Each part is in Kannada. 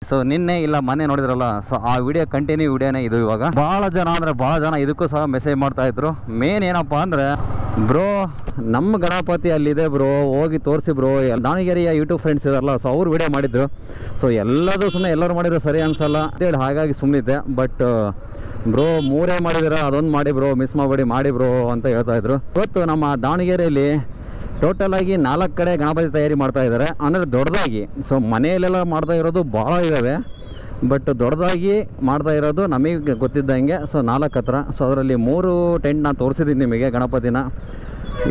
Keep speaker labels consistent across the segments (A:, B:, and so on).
A: ಸೊ ನಿನ್ನೆ ಇಲ್ಲ ಮೊನ್ನೆ ನೋಡಿದ್ರಲ್ಲ, ಸೊ ಆ ವಿಡಿಯೋ ಕಂಟಿನ್ಯೂ ವಿಡಿಯೋನೇ ಇದು. ಇವಾಗ ಭಾಳ ಜನ ಇದಕ್ಕೂ ಸಹ ಮೆಸೇಜ್ ಮಾಡ್ತಾ ಇದ್ರು. ಮೇನ್ ಏನಪ್ಪ ಅಂದರೆ, ಬ್ರೋ ನಮ್ಮ ಗಣಪತಿ ಅಲ್ಲಿದೆ ಬ್ರೋ, ಹೋಗಿ ತೋರಿಸಿ ಬ್ರೋ. ದಾವಣಗೆರೆಯ ಯೂಟ್ಯೂಬ್ ಫ್ರೆಂಡ್ಸ್ ಇದಾರಲ್ಲ, ಸೊ ಅವ್ರು ವಿಡಿಯೋ ಮಾಡಿದ್ರು. ಸೊ ಎಲ್ಲರೂ ಸುಮ್ಮನೆ ಎಲ್ಲರೂ ಮಾಡಿದ್ರೆ ಸರಿ ಅನ್ಸಲ್ಲ ಅಂತೇಳಿ ಹಾಗಾಗಿ ಸುಮ್ಮನಿದ್ದೆ. ಬಟ್ ಬ್ರೋ 3 ಮಾಡಿದಿರ, ಅದೊಂದು ಮಾಡಿ ಬ್ರೋ, ಮಿಸ್ ಮಾಡಿ ಬ್ರೋ ಅಂತ ಹೇಳ್ತಾ ಇದ್ರು. ಇವತ್ತು ನಮ್ಮ ದಾವಣಗೆರೆಯಲ್ಲಿ ಟೋಟಲ್ ಆಗಿ 4 ಕಡೆ ಗಣಪತಿ ತಯಾರಿ ಮಾಡ್ತಾ ಇದ್ದಾರೆ, ಅಂದರೆ ದೊಡ್ಡದಾಗಿ. ಸೊ ಮನೆಯಲ್ಲೆಲ್ಲ ಮಾಡ್ತಾ ಇರೋದು ಭಾಳ ಇದ್ದಾವೆ, ಬಟ್ ದೊಡ್ಡದಾಗಿ ಮಾಡ್ತಾ ಇರೋದು ನಮಗೆ ಗೊತ್ತಿದ್ದಂಗೆ ಸೊ 4 ಹತ್ರ. ಸೊ ಅದರಲ್ಲಿ 3 ಟೆಂಟ್ ನಾನು ತೋರಿಸಿದ್ದೀನಿ ನಿಮಗೆ ಗಣಪತಿನ.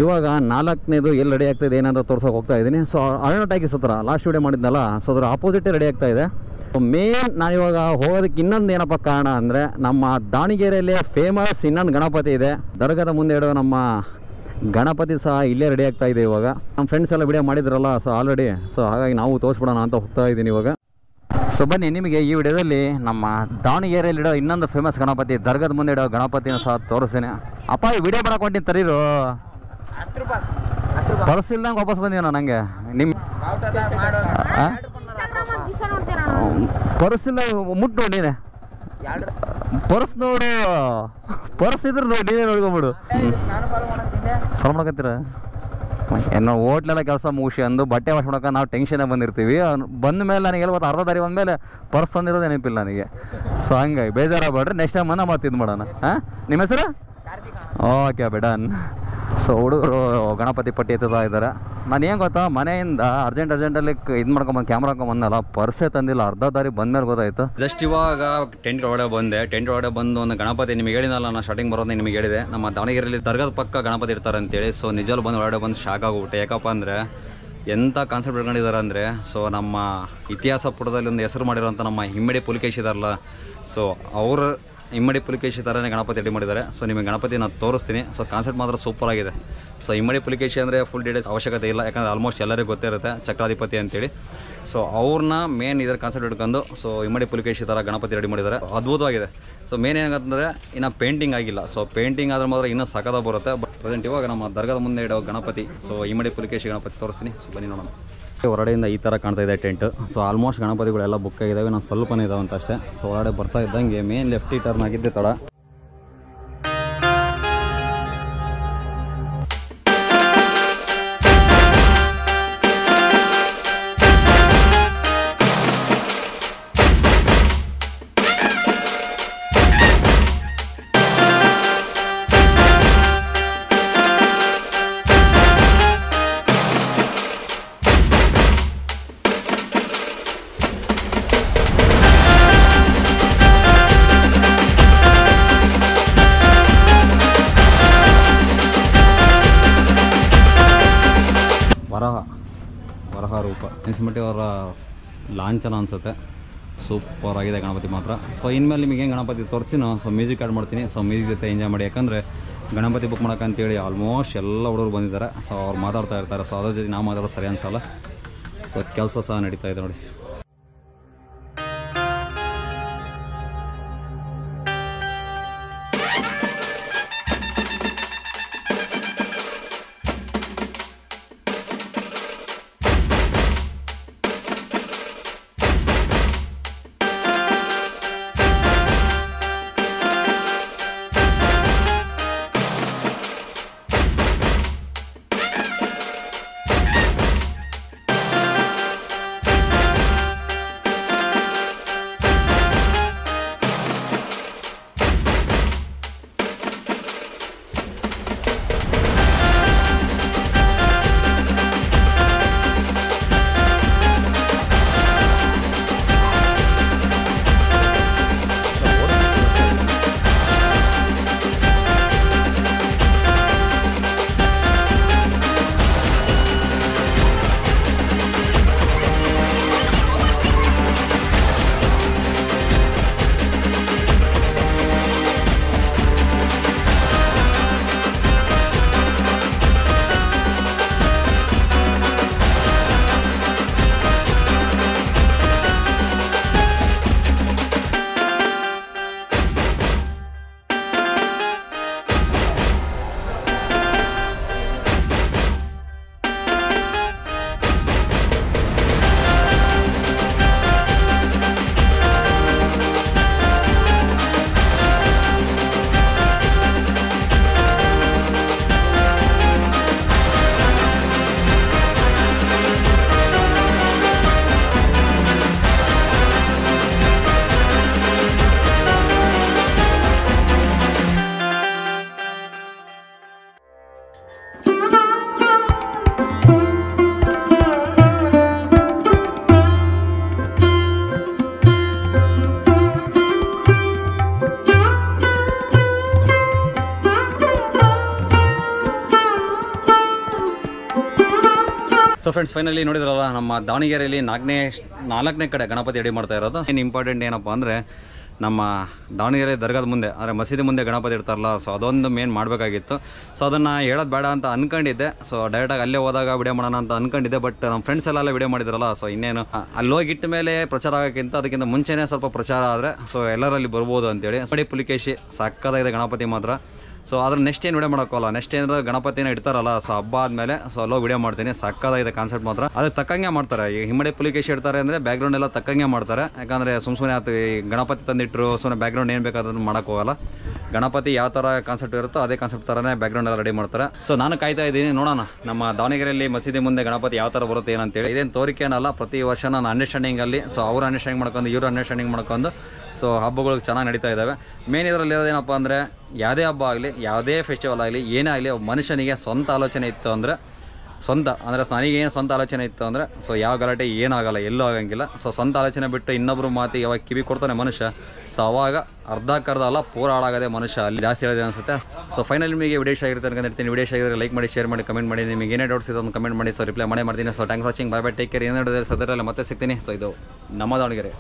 A: ಇವಾಗ 4ನೇದು ಎಲ್ಲಿ ರೆಡಿ ಆಗ್ತಾಯಿದೆ ಏನಂತ ತೋರ್ಸೋಕೆ ಹೋಗ್ತಾ ಇದ್ದೀನಿ. ಸೊ ಅರಣ್ಯ ಟಾಕೀಸ್ ಹತ್ರ ಲಾಸ್ಟ್ ವಿಡಿಯೋ ಮಾಡಿದ್ನಲ್ಲ, ಸೊ ಅದರ ಆಪೋಸಿಟೇ ರೆಡಿ ಆಗ್ತಾ ಇದೆ. ಮೇನ್ ನಾನಿವಾಗ ಹೋಗೋದಕ್ಕೆ ಇನ್ನೊಂದು ಏನಪ್ಪ ಕಾರಣ ಅಂದರೆ, ನಮ್ಮ ದಾವಣಗೆರೆಯಲ್ಲಿ ಫೇಮಸ್ ಇನ್ನೊಂದು ಗಣಪತಿ ಇದೆ. ದರ್ಗಾದ ಮುಂದೆ ಇಡೋ ನಮ್ಮ ಗಣಪತಿ ಸಹ ಇಲ್ಲೇ ರೆಡಿ ಆಗ್ತಾ ಇದೆ. ಇವಾಗ ನಮ್ಮ ಫ್ರೆಂಡ್ಸ್ ಎಲ್ಲ ವಿಡಿಯೋ ಮಾಡಿದ್ರಲ್ಲ, ಸೊ ಆಲ್ರೆಡಿ. ಸೊ ಹಾಗಾಗಿ ನಾವು ತೋರಿಸ್ಬಿಡೋಣ ಅಂತ ಹೋಗ್ತಾ ಇದ್ದೀನಿ ಇವಾಗ. ಸೊ ಬನ್ನಿ, ನಿಮಗೆ ಈ ವಿಡಿಯೋದಲ್ಲಿ ನಮ್ಮ ದಾವಣಗೆರೆಯಲ್ಲಿಡೋ ಇನ್ನೊಂದು ಫೇಮಸ್ ಗಣಪತಿ, ದರ್ಗಾದ ಮುಂದೆ ಇಡೋ ಗಣಪತಿನ ಸಹ ತೋರಿಸ್ತೀನಿ. ಅಪ್ಪ ಈ ವಿಡಿಯೋ ಮಾಡಕ್ಕೆ ಹೊಂಟಿನಿ ತರೀರು, ಪರ್ಸ್ ಇಲ್ದಂಗೆ ವಾಪಸ್ ಬಂದೀನ ನನಗೆ. ನಿಮ್ಮ ಪರ್ಸ್ ಇಲ್ಲ, ಮುಟ್ಟು ನೋಡಿ ನೀನೆ, ಪರ್ಸ್ ನೋಡು, ಪರ್ಸ್ ಇದ್ರೆ ನೋಡಿ ನೀನೇ ನೋಡ್ಕೊಂಬಿಡು. ಫಾಲೋ ಮಾಡಕತ್ತೀರ? ಏನೋ ಹೋಟ್ಲೆಲ್ಲ ಕೆಲಸ ಮುಗಿಸಿ ಅಂದು ಬಟ್ಟೆ ವಾಶ್ ಮಾಡೋಕೆ ನಾವು ಟೆನ್ಷನೇ ಬಂದಿರ್ತೀವಿ. ಬಂದ ಮೇಲೆ ನನಗೆ ಗೊತ್ತು, ಅರ್ಧ ದಾರಿ ಬಂದಮೇಲೆ ಪರ್ಸ್ ತಂದಿರೋದು ನೆನಪಿಲ್ಲ ನನಗೆ. ಸೊ ಹಂಗಾಗಿ ಬೇಜಾರಾಗ್ಬೇಡ್ರಿ, ನೆಕ್ಸ್ಟ್ ಟೈಮ್ ಮತ್ತೆ ಇದು ಮಾಡೋಣ. ಹಾಂ, ನಿಮ್ಮ ಹೆಸರು? Okay done. ಸೊ ಹುಡುಗರು ಗಣಪತಿ ಪಟ್ಟಿ ಎತ್ತುತ್ತಾ ಇದ್ದಾರೆ. ನಾನು ಏನು ಗೊತ್ತಾ, ಮನೆಯಿಂದ ಅರ್ಜೆಂಟಲ್ಲಿ ಇದು ಮಾಡ್ಕೊಂಬಂದು ಕ್ಯಾಮ್ರಾ ಹಾಕೊಂಬಂದಲ್ಲ, ಪರ್ಸೇ ತಂದಿಲ್ಲ. ಅರ್ಧ ದಾರಿ ಬಂದಮೇಲೆ ಗೊತ್ತಾಯಿತು. ಜಸ್ಟ್ ಇವಾಗ ಟೆಂಟ್ ಒಳಗಡೆ ಬಂದೆ. ಟೆಂಟ್ ಒಳಗಡೆ ಬಂದು ಒಂದು ಗಣಪತಿ ನಿಮಗೆ ಹೇಳಿನಲ್ಲ, ನಾನು ಸ್ಟಾರ್ಟಿಂಗ್ ಬರೋದು ನಿಮಗೆ ಹೇಳಿದೆ, ನಮ್ಮ ದಾವಣಗೆರೆಯಲ್ಲಿ ದರ್ಗಾದ ಪಕ್ಕ ಗಣಪತಿ ಇರ್ತಾರೆ ಅಂತೇಳಿ. ಸೊ ನಿಜವೂ ಒಳಗಡೆ ಬಂದು ಶಾಕ್ ಆಗೋಗ್ಬಿಟ್ಟೆ. ಯಾಕಪ್ಪ ಅಂದರೆ ಎಂಥ ಕಾನ್ಸೆಪ್ಟ್ ಇಟ್ಕೊಂಡಿದ್ದಾರೆ ಅಂದರೆ, ಸೊ ನಮ್ಮ ಇತಿಹಾಸ ಪುಟದಲ್ಲಿ ಒಂದು ಹೆಸರು ಮಾಡಿರೋಂಥ ನಮ್ಮ ಹಿಮ್ಮಡಿ ಪುಲಿಕೇಶಿ ಇದಾರಲ್ಲ, ಸೊ ಅವರು ಇಮ್ಮಡಿ ಪುಲಿಕೇಶಿ ಥರನೇ ಗಣಪತಿ ರೆಡಿ ಮಾಡಿದ್ದಾರೆ. ಸೊ ನಿಮಗೆ ಗಣಪತಿ ನಾನು ತೋರಿಸ್ತೀನಿ. ಸೊ ಕಾನ್ಸೆಪ್ಟ್ ಮಾತ್ರ ಸೂಪರ್ ಆಗಿದೆ. ಸೊ ಇಮ್ಮಡಿ ಪುಲಿಕೇಶಿ ಅಂದರೆ ಫುಲ್ ಡೀಟೇಲ್ಸ್ ಅವಶ್ಯಕತೆ ಇಲ್ಲ, ಯಾಕಂದರೆ ಆಲ್ಮೋಸ್ಟ್ ಎಲ್ಲರಿಗೂ ಗೊತ್ತಿರುತ್ತೆ ಚಕ್ರಾಧಿಪತಿ ಅಂತೇಳಿ. ಸೊ ಅವ್ರನ್ನ ಮೇನ್ ಇದರ ಕಾನ್ಸೆಪ್ಟ್ ಇಟ್ಕೊಂಡು ಸೊ ಇಮ್ಮಡಿ ಪುಲಿಕೇಶಿ ಥರ ಗಣಪತಿ ರೆಡಿ ಮಾಡಿದ್ದಾರೆ. ಅದ್ಭುತವಾಗಿದೆ. ಸೊ ಮೇನ್ ಏನಾಗತ್ತಂದರೆ ಇನ್ನು ಪೇಂಟಿಂಗ್ ಆಗಿಲ್ಲ. ಸೊ ಪೇಂಟಿಂಗ್ ಆದ್ರೆ ಮಾತ್ರ ಇನ್ನೂ ಸಖತ್ತಾಗಿ ಬರುತ್ತೆ. ಬಟ್ ಪ್ರೆಸೆಂಟ್ ಇವಾಗ ನಮ್ಮ ದರ್ಗಾದ ಮುಂದೆ ಇಡೋ ಗಣಪತಿ, ಸೊ ಇಮ್ಮಡಿ ಪುಲಿಕೇಶಿ ಗಣಪತಿ ತೋರಿಸ್ತೀನಿ. ಸೊ ಬನ್ನಿ ನೋಡೋಣ. ಹೊರಡೆಯಿಂದ ಈ ಥರ ಕಾಣ್ತಾ ಇದೆ ಟೆಂಟ್. ಸೊ ಆಲ್ಮೋಸ್ಟ್ ಗಣಪತಿಗಳೆಲ್ಲ ಬುಕ್ ಆಗಿದ್ದಾವೆ, ನಾನು ಸ್ವಲ್ಪನೇ ಇದಾವೆ ಅಂತ ಅಷ್ಟೇ. ಸೊ ಹೊರಗಡೆ ಬರ್ತಾ ಇದ್ದಂಗೆ ಮೇನ್ ಲೆಫ್ಟ್ ಟರ್ನ್ ಆಗಿದ್ದೆ ತಡ. ವರಹ ರೂಪ ಅನಿಸ್ಬಿಟ್ಟು ಅವರ ಲಾಂಛನ ಅನಿಸುತ್ತೆ. ಸೂಪರ್ ಆಗಿದೆ ಗಣಪತಿ ಮಾತ್ರ. ಸೊ ಇನ್ಮೇಲೆ ನಿಮಗೆ ಏನು ಗಣಪತಿ ತೋರಿಸ್ತೀನೋ ಸೊ ಮ್ಯೂಸಿಕ್ ಆ್ಯಡ್ ಮಾಡ್ತೀನಿ. ಸೊ ಮ್ಯೂಸಿಕ್ ಜೊತೆ ಎಂಜಾಯ್ ಮಾಡಿ. ಯಾಕಂದರೆ ಗಣಪತಿ ಬುಕ್ ಮಾಡೋಕ್ಕಂತೇಳಿ ಆಲ್ಮೋಸ್ಟ್ ಎಲ್ಲ ಹುಡುಗರು ಬಂದಿದ್ದಾರೆ. ಸೊ ಅವ್ರು ಮಾತಾಡ್ತಾ ಇರ್ತಾರೆ. ಸೊ ಅದ್ರ ಜೊತೆ ನಾವು ಮಾತಾಡೋದು ಸರಿ ಅನಿಸಲ್ಲ. ಸೊ ಕೆಲಸ ಸಹ ನಡೀತಾ ಇದೆ ನೋಡಿ. ಫ್ರೆಂಡ್ಸ್ ಫೈನಲಿ ನೋಡಿದ್ರಲ್ಲ ನಮ್ಮ ದಾವಣಗೆರೆಯಲ್ಲಿ ನಾಲ್ಕನೇ ಕಡೆ ಗಣಪತಿ ರೆಡಿ ಮಾಡ್ತಾ ಇರೋದು. ಏನು ಇಂಪಾರ್ಟೆಂಟ್ ಏನಪ್ಪ ಅಂದರೆ ನಮ್ಮ ದಾವಣಗೆರೆ ದರ್ಗಾದ ಮುಂದೆ ಅಂದರೆ ಮಸೀದಿ ಮುಂದೆ ಗಣಪತಿ ಇರ್ತಾರಲ್ಲ, ಸೊ ಅದೊಂದು ಮೇನ್ ಮಾಡಬೇಕಾಗಿತ್ತು. ಸೊ ಅದನ್ನು ಹೇಳೋದು ಬೇಡ ಅಂತ ಅಂದ್ಕೊಂಡಿದ್ದೆ. ಸೊ ಡೈರೆಕ್ಟಾಗಿ ಅಲ್ಲೇ ಹೋದಾಗ ವಿಡಿಯೋ ಮಾಡೋಣ ಅಂತ ಅಂದ್ಕೊಂಡಿದ್ದೆ. ಬಟ್ ನಮ್ಮ ಫ್ರೆಂಡ್ಸ್ ಎಲ್ಲ ವಿಡಿಯೋ ಮಾಡಿದ್ರಲ್ಲ, ಸೊ ಇನ್ನೇನು ಅಲ್ಲಿ ಹೋಗಿಟ್ಟ ಮೇಲೆ ಪ್ರಚಾರ ಆಗೋಕ್ಕಿಂತ ಅದಕ್ಕಿಂತ ಮುಂಚೆನೇ ಸ್ವಲ್ಪ ಪ್ರಚಾರ ಆದರೆ ಸೊ ಎಲ್ಲರಲ್ಲಿ ಬರ್ಬೋದು ಅಂತೇಳಿ. ಸಡಿ ಪುಲಿಕೇಶಿ ಸಕ್ಕತ್ತಾಗಿದೆ ಗಣಪತಿ ಮಾತ್ರ. ಸೊ ಅದ್ರ ನೆಕ್ಸ್ಟ್ ಏನು ವಿಡಿಯೋ ಮಾಡೋಕ್ಕಲ್ಲ, ನೆಕ್ಸ್ಟ್ ಏನಾದ್ರು ಗಣಪತಿನ ಇಡ್ತಾರಲ್ಲ, ಸೊ ಹಬ್ಬ ಆದಮೇಲೆ ಸೊ ಅಲ್ಲೋ ವಿಡಿಯೋ ಮಾಡ್ತೀನಿ. ಸಕ್ಕತ್ತಾಗಿದೆ ಕಾನ್ಸೆಪ್ಟ್ ಮಾತ್ರ. ಅದಕ್ಕೆ ತಕ್ಕಂಗೆ ಮಾಡ್ತಾರೆ. ಈ ಹಿಮ್ಮಡಿ ಪುಲಿಕೇಶಿ ಇಡ್ತಾರೆ ಅಂದರೆ ಬ್ಯಾಕ್ಗ್ರೌಂಡ್ ಎಲ್ಲ ತಕ್ಕಂಗೆ ಮಾಡ್ತಾರೆ. ಯಾಕಂದರೆ ಸುಮ್ಮನೆ ಆಯ್ತು ಈ ಗಣಪತಿ ತಂದಿಟ್ಟರು ಸುಮ್ಮನೆ ಬ್ಯಾಕ್ಗ್ರೌಂಡ್ ಏನು ಬೇಕಾದ್ರೂ ಮಾಡೋಕ್ಕೋಗಲ್ಲ. ಗಣಪತಿ ಯಾವ ಥರ ಕಾನ್ಸೆಪ್ಟ್ ಇರುತ್ತೋ ಅದೇ ಕಾನ್ಸೆಪ್ಟ್ ಥರನೇ ಬ್ಯಾಕ್ಗ್ರೌಂಡ್ ಎಲ್ಲ ರೆಡಿ ಮಾಡ್ತಾರೆ. ಸೊ ನಾನು ಕಾಯ್ತಾ ಇದ್ದೀನಿ, ನೋಡೋಣ ನಮ್ಮ ದಾವಣಗೆರೆಯಲ್ಲಿ ಮಸೀದಿ ಮುಂದೆ ಗಣಪತಿ ಯಾವ ಥರ ಬರುತ್ತೆ ಏನಂತೇಳಿ. ಇದೇನು ತೋರಿಕೆ ಏನಲ್ಲ, ಪ್ರತಿ ವರ್ಷ ನಾನು ಅಂಡರ್ಸ್ಟ್ಯಾಂಡಿಂಗಲ್ಲಿ ಸೊ ಅವ್ರು ಅಂಡರ್ಸ್ಟ್ಯಾಂಡಿಂಗ್ ಮಾಡ್ಕೊಂಡು ಇವರು ಅಂಡರ್ಸ್ಟ್ಯಾಂಡಿಂಗ್ ಮಾಡ್ಕೊಂಡು ಸೊ ಹಬ್ಬಗಳು ಚೆನ್ನಾಗಿ ನಡೀತಾ ಇದ್ದಾವೆ. ಮೇನ್ ಇದರಲ್ಲಿ ಇರೋದೇನಪ್ಪ ಅಂದರೆ ಯಾವುದೇ ಹಬ್ಬ ಆಗಲಿ, ಯಾವುದೇ ಫೆಸ್ಟಿವಲ್ ಆಗಲಿ, ಏನೇ ಆಗಲಿ ಮನುಷ್ಯನಿಗೆ ಸ್ವಂತ ಆಲೋಚನೆ ಇತ್ತು ಅಂದರೆ ನನಗೇನು ಸ್ವಂತ ಆಲೋಚನೆ ಇತ್ತು ಅಂದರೆ ಸೊ ಯಾವ ಗಲಾಟೆ ಏನಾಗಲ್ಲ, ಎಲ್ಲೂ ಆಗಂಗಿಲ್ಲ. ಸೊ ಸ್ವಂತ ಆಲೋಚನೆ ಬಿಟ್ಟು ಇನ್ನೊಬ್ಬರು ಮಾತಿಗೆ ಯಾವಾಗ ಕಿವಿ ಕೊಡ್ತಾನೆ ಮನುಷ್ಯ, ಸೊ ಅವಾಗ ಅರ್ಧಕ್ಕರ್ಧ ಅಲ್ಲ ಪೂರ ಹಾಳಾಗದೆ ಮನುಷ್ಯ ಅಲ್ಲಿ ಜಾಸ್ತಿ ಹೇಳಿದೆ ಅನಿಸುತ್ತೆ. ಸೊ ಫೈನಲ್ ನಿಮಗೆ ವಿಡಿಯೋ ಇಷ್ಟ ಆಗಿರುತ್ತೆ ಅನ್ಕೊಂಡಿರ್ತೀನಿ. ವಿಡಿಯೋ ಇಷ್ಟ ಆಗಿದ್ರೆ ಲೈಕ್ ಮಾಡಿ, ಶೇರ್ ಮಾಡಿ, ಕಮೆಂಟ್ ಮಾಡಿ. ನಿಮಗೆ ಏನೇ ಡೌಟ್ಸ್ ಇದೆ ಒಂದು ಕಮೆಂಟ್ ಮಾಡಿ. ಸೊ ರಿಪ್ಲೈ ಮಾಡ್ತೀನಿ. So thanks for watching. Bye bye, take care. ಏನೇ ಡೌಟ್ಸ್ ಅದರಲ್ಲಿ ಮತ್ತೆ ಸಿಗ್ತೀನಿ. ಸೊ ಇದು ನಮ್ಮ ದಾವಣಗೆರೆ.